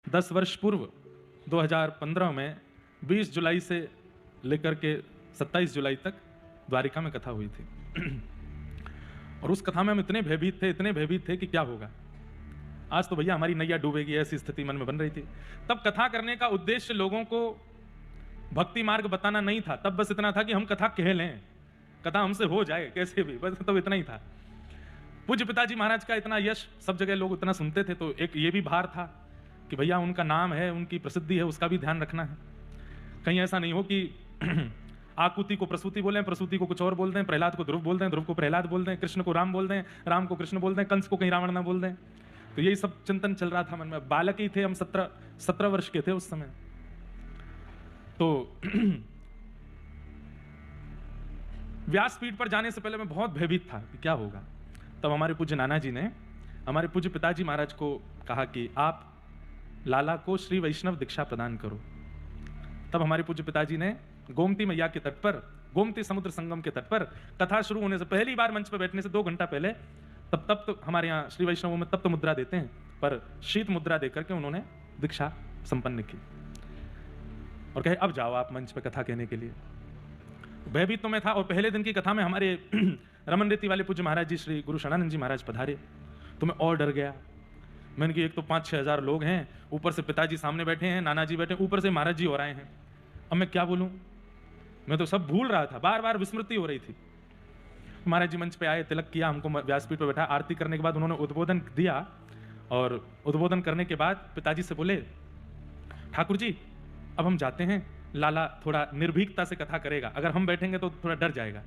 10 वर्ष पूर्व 2015 में 20 जुलाई से लेकर के 27 जुलाई तक द्वारिका में कथा हुई थी। और उस कथा में हम इतने भयभीत थे कि क्या होगा, आज तो भैया हमारी नैया डूबेगी, ऐसी स्थिति मन में बन रही थी। तब कथा करने का उद्देश्य लोगों को भक्ति मार्ग बताना नहीं था, तब बस इतना था कि हम कथा कह लें, कथा हमसे हो जाए कैसे भी, बस तब इतना ही था। पूज्य पिताजी महाराज का इतना यश, सब जगह लोग इतना सुनते थे, तो एक ये भी भार था कि भैया उनका नाम है, उनकी प्रसिद्धि है, उसका भी ध्यान रखना है। कहीं ऐसा नहीं हो कि आकुति को प्रसूति बोलें, प्रसूति को कुछ और बोल दें, प्रहलाद को ध्रुव बोल दें, ध्रुव को प्रहलाद बोल दें, कृष्ण को राम बोल दें, राम को कृष्ण बोल दें, कंस को कहीं रावण ना बोल दें। तो यही सब चिंतन चल रहा था मन में। बालक ही थे हम, 17 वर्ष के थे उस समय। तो व्यासपीठ पर जाने से पहले मैं बहुत भयभीत था कि क्या होगा। तब हमारे पूज्य नाना जी ने हमारे पूज्य पिताजी महाराज को कहा कि आप लाला को श्री वैष्णव दीक्षा प्रदान करो। तब हमारे पूज्य पिताजी ने गोमती मैया के तट पर, गोमती समुद्र संगम के तट पर, कथा शुरू होने से पहली बार मंच पर बैठने से 2 घंटा पहले, तब तो हमारे यहाँ श्री वैष्णवों में तब तो मुद्रा देते हैं, पर शीत मुद्रा देकर के उन्होंने दीक्षा संपन्न की और कहे अब जाओ आप मंच पर कथा कहने के लिए। भयभीत तो मैं था। और पहले दिन की कथा में हमारे रमन रीति वाले पूज्य महाराज जी श्री गुरु शरणानंद जी महाराज पधारे, तो मैं और डर गया। मैंने कि एक तो 5-6 हजार लोग हैं, ऊपर से पिताजी सामने बैठे हैं, नाना जी बैठे, ऊपर से महाराज जी हो रहे हैं, अब मैं क्या बोलूं। मैं तो सब भूल रहा था, बार बार विस्मृति हो रही थी। महाराज जी मंच पे आए, तिलक किया, हमको व्यासपीठ पे बैठा, आरती करने के बाद उन्होंने उद्बोधन दिया। और उद्बोधन करने के बाद पिताजी से बोले, ठाकुर जी अब हम जाते हैं, लाला थोड़ा निर्भीकता से कथा करेगा, अगर हम बैठेंगे तो थोड़ा डर जाएगा।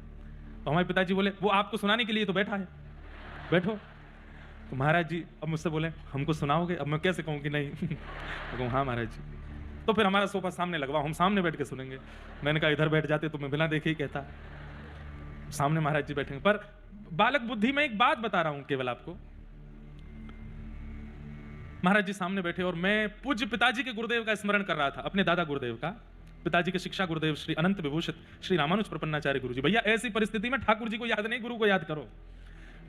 तो हमारे पिताजी बोले, वो आपको सुनाने के लिए तो बैठा है, बैठो। तो महाराज जी अब मुझसे बोले, हमको सुनाओगे? अब मैं कैसे कहूँ कि नहीं। मैं कहूँ हाँ महाराज जी। तो फिर हमारा सोफा सामने लगवाओ, हम सामने बैठ के सुनेंगे। मैंने कहा इधर बैठ जाते तो मैं बिना देखे ही कहता, सामने महाराज जी बैठेंगे। पर बालक बुद्धि में एक बात बता रहा हूं केवल आपको। महाराज जी सामने बैठे और मैं पूज्य पिताजी के गुरुदेव का स्मरण कर रहा था, अपने दादा गुरुदेव का, पिताजी के शिक्षा गुरुदेव श्री अनंत विभूषित श्री रामानुज प्रपन्नाचार्य गुरु जी। भैया ऐसी परिस्थिति में ठाकुर जी को याद नहीं, गुरु को याद करो।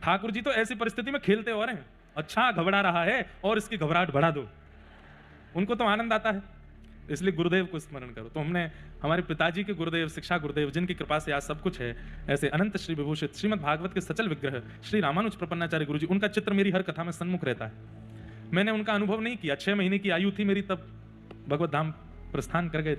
ठाकुर जी तो ऐसी परिस्थिति में खेलते और हैं, अच्छा घबरा रहा है और इसकी घबराहट बढ़ा दो, उनको तो आनंद आता है, इसलिए गुरुदेव को स्मरण करो। तो हमने हमारे पिताजी के गुरुदेव, शिक्षा गुरुदेव, जिनकी कृपा से आज सब कुछ है, ऐसे अनंत श्री विभूषित श्रीमद् भागवत के सचल विग्रह श्री रामानुज प्रपन्नाचार्य गुरु जी, उनका चित्र मेरी हर कथा में सन्मुख रहता है। मैंने उनका अनुभव नहीं किया, 6 महीने की आयु थी मेरी, तब भगवत धाम प्रस्थान कर गए थे।